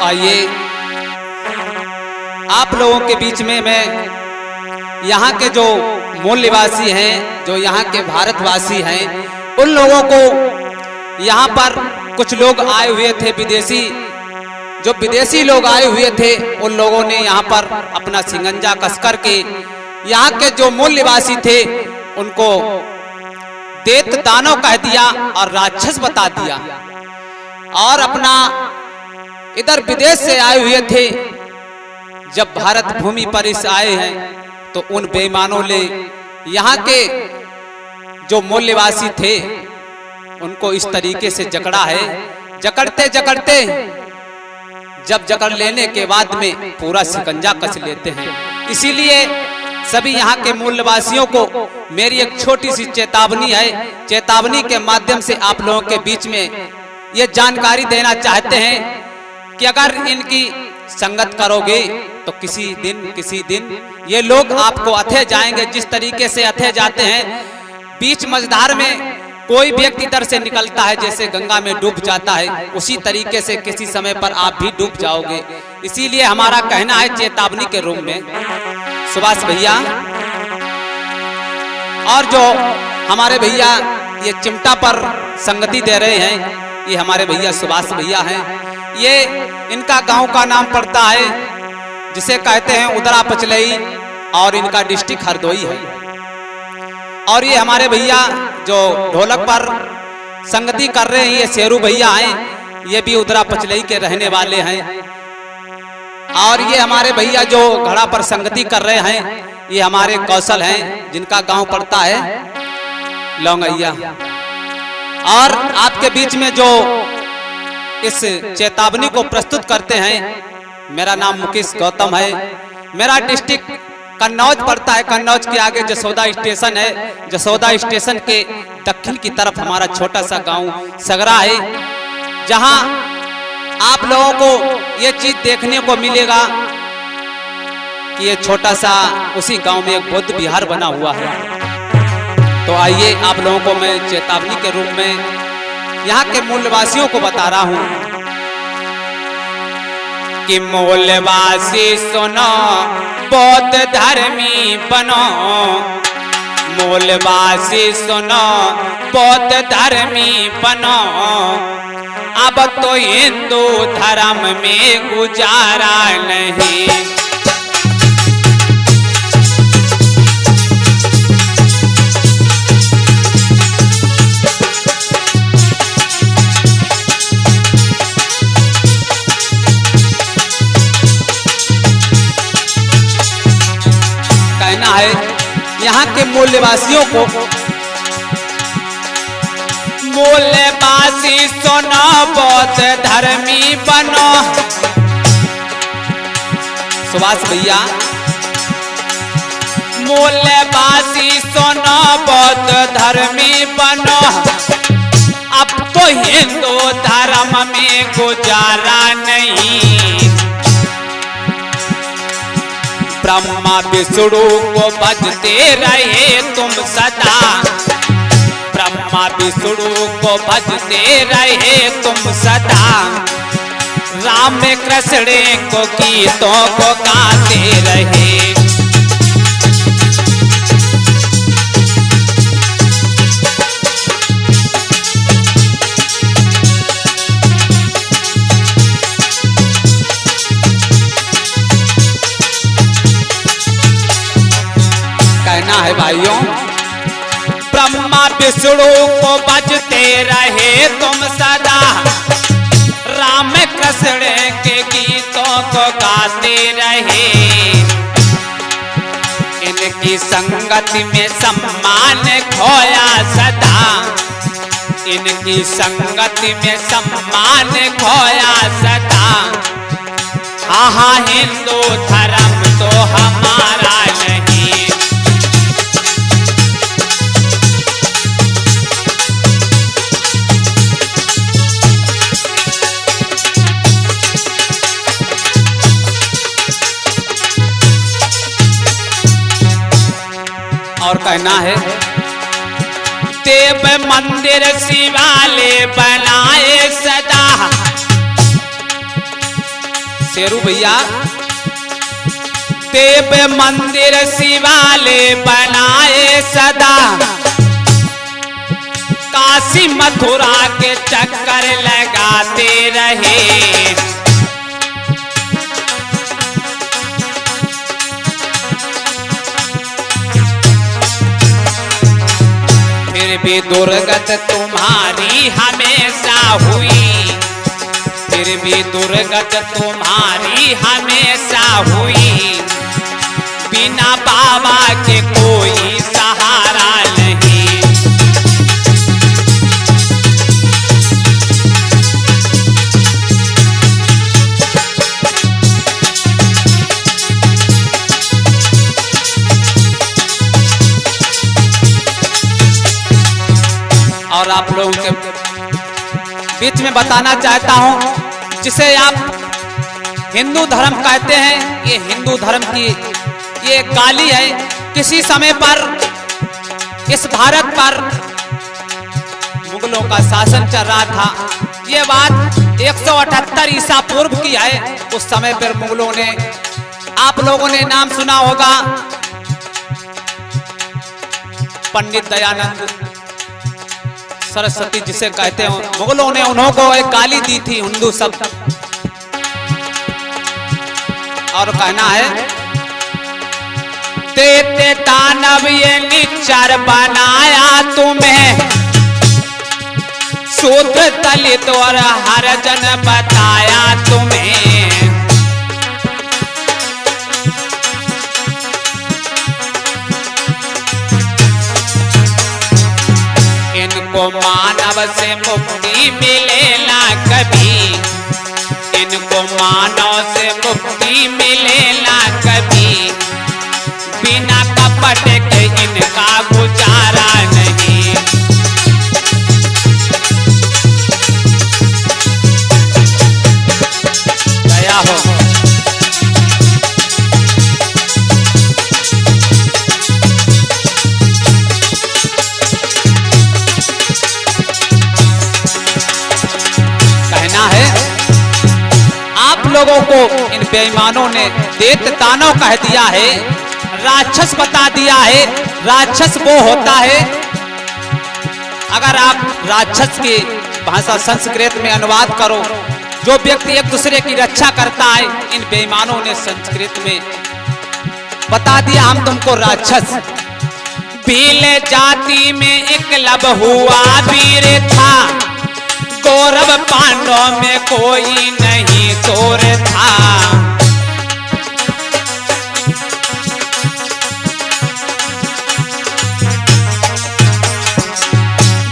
आइए आप लोगों के बीच में मैं यहाँ के जो मूल निवासी हैं, जो यहाँ के भारतवासी हैं, उन लोगों को यहाँ पर कुछ लोग आए हुए थे विदेशी, जो विदेशी लोग आए हुए थे उन लोगों ने यहाँ पर अपना सिंगंजा कस कर के यहाँ के जो मूल निवासी थे उनको देत दानव कह दिया और राक्षस बता दिया। और अपना इधर विदेश से आए हुए थे, जब भारत भूमि पर इस आए हैं तो उन बेईमानों ने यहाँ के जो मूल निवासी थे उनको इस तरीके से जकड़ा है। जकड़ते जकड़ते जब जकड़ लेने के बाद में पूरा शिकंजा कस लेते हैं। इसीलिए सभी यहाँ के मूल निवासियों को मेरी एक छोटी सी चेतावनी है। चेतावनी के माध्यम से आप लोगों के बीच में ये जानकारी देना चाहते हैं कि अगर इनकी संगत करोगे तो किसी दिन ये लोग आपको अथे जाएंगे। जिस तरीके से अथे जाते हैं, बीच मझधार में कोई व्यक्ति इधर से निकलता है जैसे गंगा में डूब जाता है, उसी तरीके से किसी समय पर आप भी डूब जाओगे। इसीलिए हमारा कहना है चेतावनी के रूप में सुभाष भैया और जो हमारे भैया ये चिमटा पर संगति दे रहे हैं, ये हमारे भैया सुभाष भैया हैं। ये इनका गांव का नाम पड़ता है जिसे कहते हैं उदरा पचलई और इनका डिस्ट्रिक्ट हरदोई है। और ये हमारे भैया जो ढोलक पर संगति कर रहे हैं ये शेरू भैया हैं, ये भी उदरा पचलई के रहने वाले हैं। और ये हमारे भैया जो घड़ा पर संगति कर रहे हैं ये हमारे कौशल हैं जिनका गांव पड़ता है लौंगैया। और आपके बीच में जो इस चेतावनी को प्रस्तुत करते हैं, मेरा नाम मुकेश गौतम है। मेरा डिस्ट्रिक्ट कन्नौज पड़ता है। कन्नौज के आगे जसोदा स्टेशन है। जसोदा स्टेशन के दक्षिण की तरफ हमारा छोटा सा गांव सगरा है, जहां आप लोगों को ये चीज देखने को मिलेगा कि ये छोटा सा उसी गांव में एक बौद्ध विहार बना हुआ है। तो आइए आप लोगों को मैं चेतावनी के रूप में यहाँ के मूलवासियों को बता रहा हूं कि मूलवासी सुनो, बौद्ध धर्मी बनो। मूलवासी सुनो, बौद्ध धर्मी बनो। अब तो हिंदू धर्म में गुजारा नहीं। कहना है यहाँ के मूल निवासियों को, मूलवासी सुनो, बौद्ध धर्मी बनो। सुभाष भैया, मूलवासी सुनो, बौद्ध धर्मी बनो। अब तो हिंदू धर्म में गुजारा नहीं। ब्रह्मा विष्णु को भजते रहे तुम सदा। ब्रह्मा विष्णु को भजते रहे तुम सदा। राम कृष्ण को गीतों को गाते रहे। कहना है भाइयों, ब्रह्मा विष्णु को भजते रहे तुम सदा। राम कृष्ण के गीतों को गाते रहे। इनकी संगति में सम्मान खोया सदा। इनकी संगति में सम्मान खोया सदा। हाँ, हिंदू धर्म तो हमारा नहीं। और कहना है, देव मंदिर शिवालय बनाए सदा। शेरू भैया, देव मंदिर शिवालय बनाए सदा, काशी मथुरा के चक्कर लगाते रहे। फिर भी दुर्गत तुम्हारी हमेशा हुई, फिर भी दुर्गत तुम्हारी हमेशा हुई, बिना बाबा के कोई सहारा नहीं। और आप लोगों के बीच में बताना चाहता हूं, जिसे आप हिंदू धर्म कहते हैं, ये हिंदू धर्म की ये गाली है। किसी समय पर इस भारत पर मुगलों का शासन चल रहा था। ये बात 178 ईसा पूर्व की है। उस समय पर मुगलों ने, आप लोगों ने नाम सुना होगा, पंडित दयानंद सरस्वती जिसे कहते हैं, मुगलों ने उन्हों को एक गाली दी थी हिंदू शब्द। और कहना है, देते दानव ये निच्चर बनाया तुम्हें, शूद्र दलित और हरिजन बताया तुम्हें। इनको मानव से मुक्ति मिले ना कभी, इनको मानव से मुक्ति मिले ना कभी, बिना कपट के इनका गुजारा नहीं। दया हो। कहना है, आप लोगों को इन बेईमानों ने देत दानव कह दिया है, राक्षस बता दिया है। राक्षस वो होता है, अगर आप राक्षस की भाषा संस्कृत में अनुवाद करो, जो व्यक्ति एक दूसरे की रक्षा करता है। इन बेईमानों ने संस्कृत में बता दिया, हम तुमको राक्षस। भील जाति में एकलव्य हुआ वीर था, कौरव पांडवों में कोई नहीं चोर था।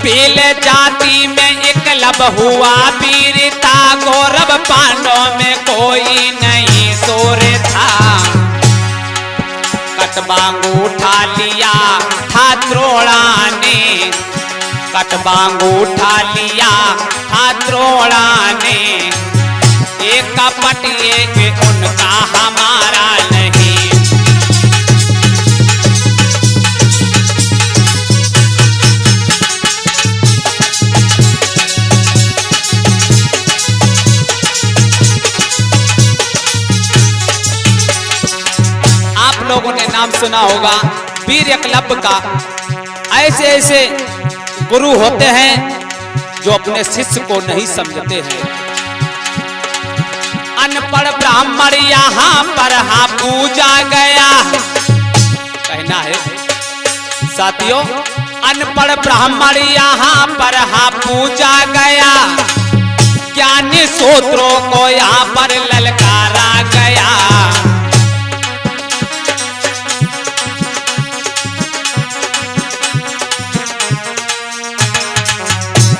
भील जाति में एकलव्य हुआ वीर था, कौरव पांडवों में कोई नहीं चोर था। कटबांग उठा लिया था द्रोणा ने, कटबांग उठा लिया था द्रोणा ने, एक कपट एक उनका हमारा नहीं। आप लोगों ने नाम सुना होगा वीर एकलव्य का। ऐसे ऐसे गुरु होते हैं जो अपने शिष्य को नहीं समझते हैं। अनपढ़ ब्राह्मण यहाँ पर हाँ पूजा गया। कहना है साथियों, अनपढ़ ब्राह्मण यहाँ पर हाँ पूजा गया, ज्ञानी सूत्रों को यहाँ पर ललकारा गया।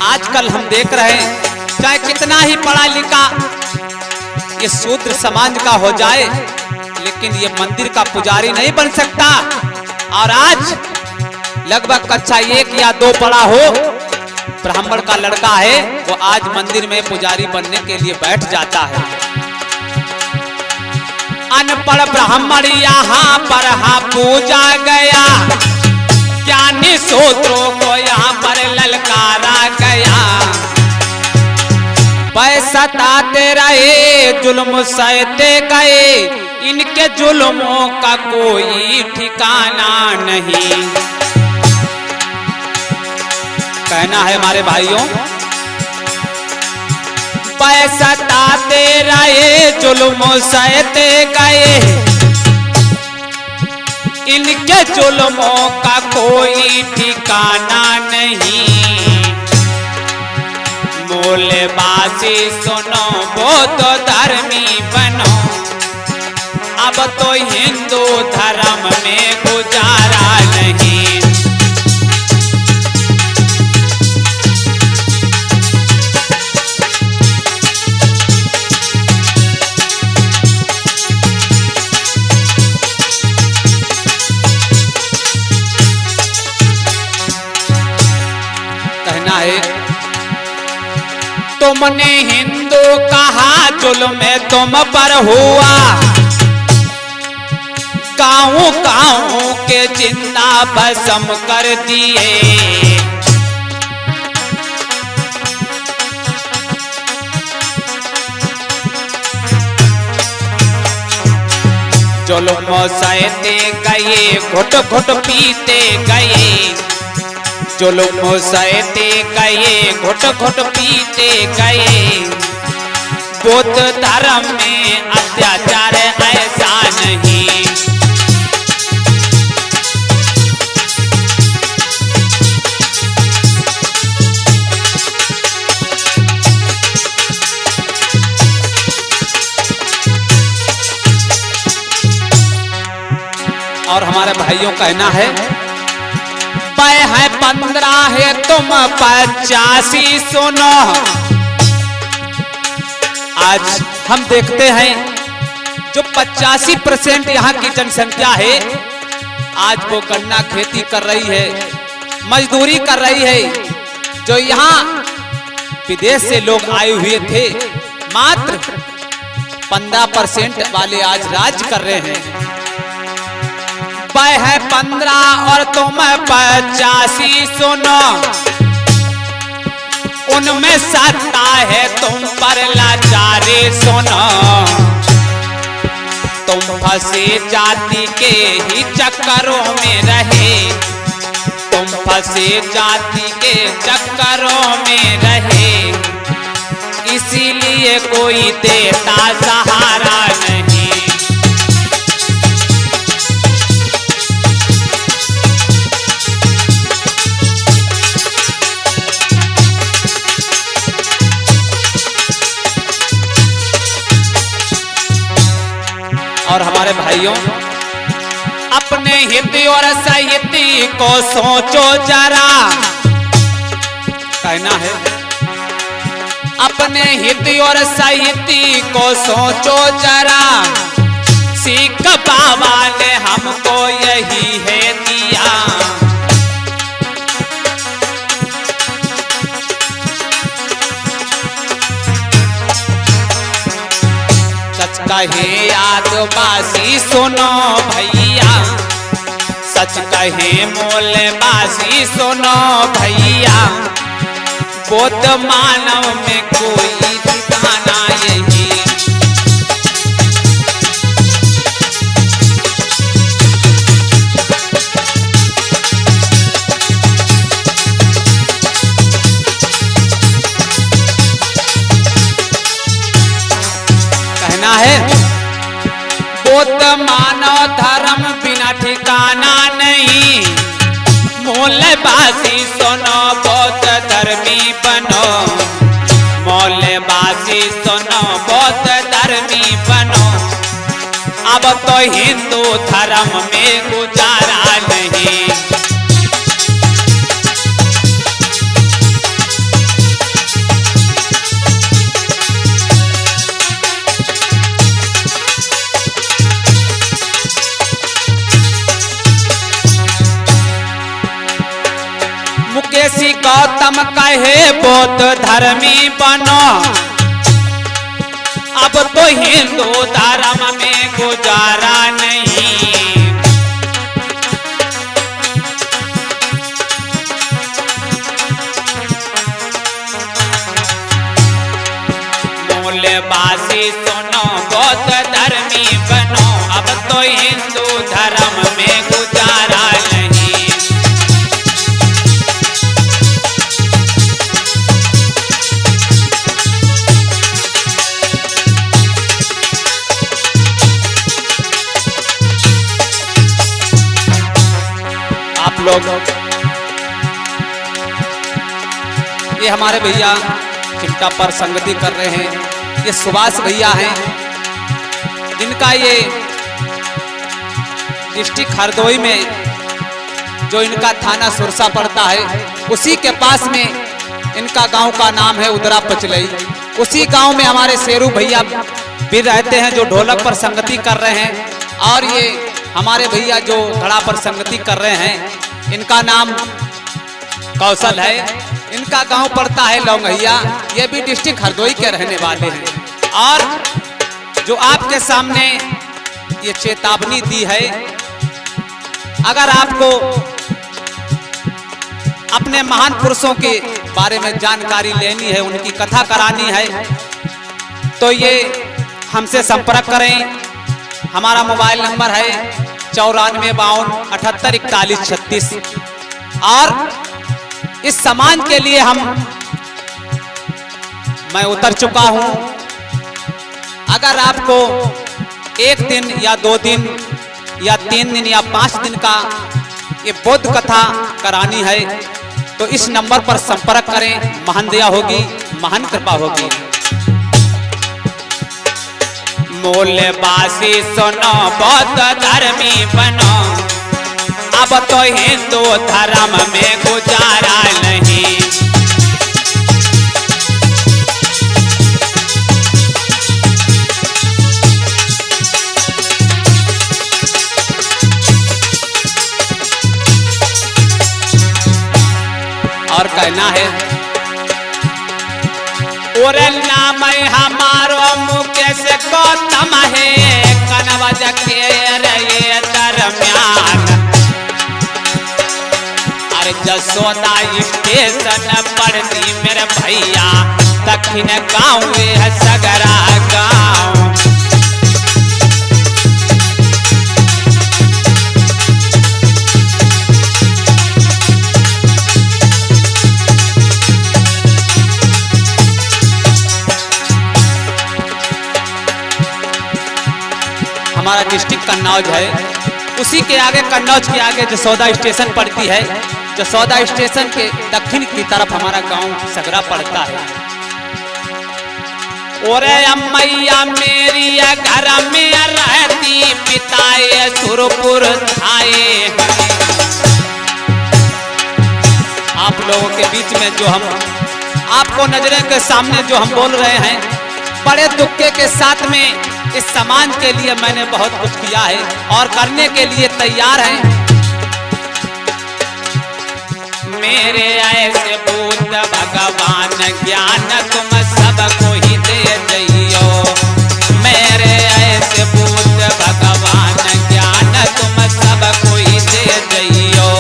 आजकल हम देख रहे हैं, चाहे कितना ही पढ़ा लिखा ये शूद्र समाज का हो जाए, लेकिन ये मंदिर का पुजारी नहीं बन सकता। और आज लगभग कक्षा 1 या 2 पढ़ा हो ब्राह्मण का लड़का है, वो आज मंदिर में पुजारी बनने के लिए बैठ जाता है। अनपढ़ ब्राह्मण यहाँ पर हाँ पूजा गया, ज्ञानी सूत्रों को यहाँ पर ललकारा गया। पैसा तेरा गए, जुल्म सहते गए, इनके जुल्मों का कोई ठिकाना नहीं। कहना है हमारे भाइयों, पैसा ताते रहे, जुल्म सहते गए, इनके जुल्मों का कोई ठिकाना नहीं। मोलबासी सुनो, बौद्ध धर्मी बनो, अब तो हिंदू धर्म में गुजारा नहीं। कहना है, तुमने हिंदू कहा, जुल्म तुम पर हुआ, गाँव गाँव के जिंदा भस्म कर दिए। जुल्म सहते गए, घुट घुट पीते गए, जुल्म सहते गए, घुट घुट पीते गए। बौद्ध धर्म में अत्याचार ऐसा नहीं। और हमारे भाइयों कहना है, मैं है 15 है, तुम 85 सुनो। आज हम देखते हैं जो 85% यहाँ की जनसंख्या है, आज वो गन्ना खेती कर रही है, मजदूरी कर रही है। जो यहाँ विदेश से लोग आए हुए थे, मात्र 15% वाले आज राज कर रहे हैं। है 15 और तुम 85 सुनो, उनमें सत्ता है, तुम पर लाचारी सुनो। तुम फंसे जाति के ही चक्करों में रहे, तुम फंसे जाति के चक्करों में रहे, इसीलिए कोई देता सहारा नहीं। और हमारे भाइयों, अपने हित और साहित्य को सोचो जरा। कहना है, अपने हित और साहित्य को सोचो जरा, सिख बाबा ने हमको यही है दिया। सच कहे आदिवासी सुनो भैया, सच कहे मोलबासी सुनो भैया, बौद्ध मानव में कोई ठिकाना यही। कहना है, बौद्ध मानव धर्म बिना ठिकाना नहीं। मोलबासी सुनो, बौद्ध धर्मी बनो, मोलबासी सुनो, बौद्ध धर्मी बनो, अब तो हिंदू धर्म में गुजारा नहीं। मुकेशी गौतम कहे बौद्ध धर्मी बनो, अब तो हिंदू धर्म में गुजारा नहीं। मोलबासी वासी सुनो बौद्ध धर्मी बनो, अब तो हिंदू धर्म में गुजारा नहीं। आप लोग ये हमारे भैया चिमटा पर संगति कर रहे हैं, ये सुभाष भैया हैं, जिनका ये डिस्ट्रिक्ट हरदोई में जो इनका थाना सुरसा पड़ता है, उसी के पास में इनका गांव का नाम है उदरा पचलई। उसी गांव में हमारे शेरू भैया भी रहते हैं जो ढोलक पर संगति कर रहे हैं। और ये हमारे भैया जो घड़ा पर संगति कर रहे हैं, इनका नाम कौशल है, इनका गांव पड़ता है लौंगहिया, ये भी डिस्ट्रिक्ट हरदोई के रहने वाले हैं। और जो आपके सामने ये चेतावनी दी है, अगर आपको अपने महान पुरुषों के बारे में जानकारी लेनी है, उनकी कथा करानी है, तो ये हमसे संपर्क करें। हमारा मोबाइल नंबर है 9452 78 41 36। और इस समाज के लिए मैं उतर चुका हूं। अगर आपको 1 दिन या 2 दिन या 3 दिन या 5 दिन का ये बौद्ध कथा करानी है, तो इस नंबर पर संपर्क करें। महान दया होगी, महान कृपा होगी। मूल्यवासी सुनो बौद्ध धर्मी बनो, अब तो हिंदू धर्म में गुजारा नहीं। और कहना है, और नाम हमारो मुकेश गौतम है, कनवज के रे दरम्यान। अरे जसोदा स्टेशन पड़ती मेरे भैया, दक्षिण गाँव है सगरा गाँव। हमारा डिस्ट्रिक्ट कन्नौज है, उसी के आगे कन्नौज के आगे जसोदा स्टेशन पड़ती है। जसोदा स्टेशन के दक्षिण की तरफ हमारा गांव सगरा पड़ता है। और अम्मैया मेरी घर में रहती, पिताए सुरपुर थाए। आप लोगों के बीच में जो हम आपको नजरें के सामने जो हम बोल रहे हैं, बड़े दुख के साथ में इस समाज के लिए मैंने बहुत कुछ किया है और करने के लिए तैयार है। मेरे ऐसे बुद्ध भगवान ज्ञान तुम सबको ही दे दियो। मेरे ऐसे बुद्ध भगवान ज्ञान तुम सबको ही दे दियो।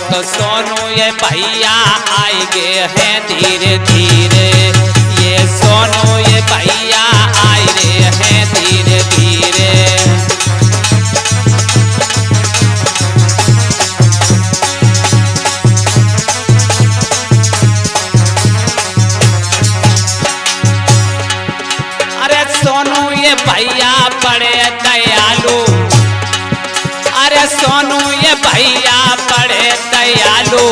तो सोनू ये भैया आएंगे हैं धीरे धीरे, ये सोनू ये भैया आए रहे हैं धीरे धीरे। अरे सोनू ये भैया बड़े दयालु, अरे सोनू ये भैया बड़े दयालु।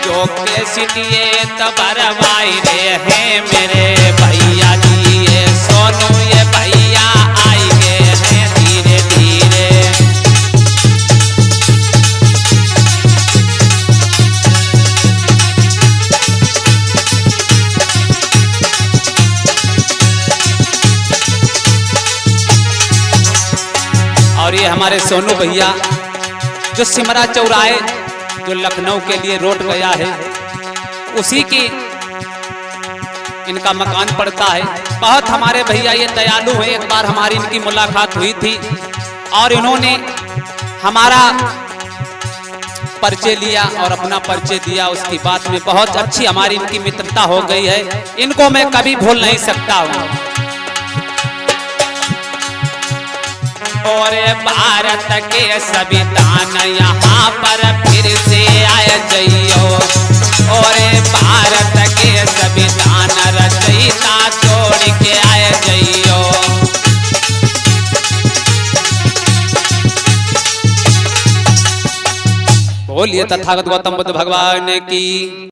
जो के सिटिए तबरवाई रे हैं मेरे भैया जी, ये सोनू ये भैया आएंगे हैं धीरे धीरे। और ये हमारे सोनू भैया जो सिमरा चौराहे जो लखनऊ के लिए रोड गया है, उसी की इनका मकान पड़ता है। बहुत हमारे भैया ये दयालु हैं। एक बार हमारी इनकी मुलाकात हुई थी और इन्होंने हमारा परिचय लिया और अपना परिचय दिया। उसकी बात में बहुत अच्छी हमारी इनकी मित्रता हो गई है। इनको मैं कभी भूल नहीं सकता हूँ। और भारत के संविधान यहाँ पर फिर से आए जइयो। और भारत के संविधान रचयिता छोड़ के आए जइयो। बोलिए तथागत गौतम बुद्ध भगवान की।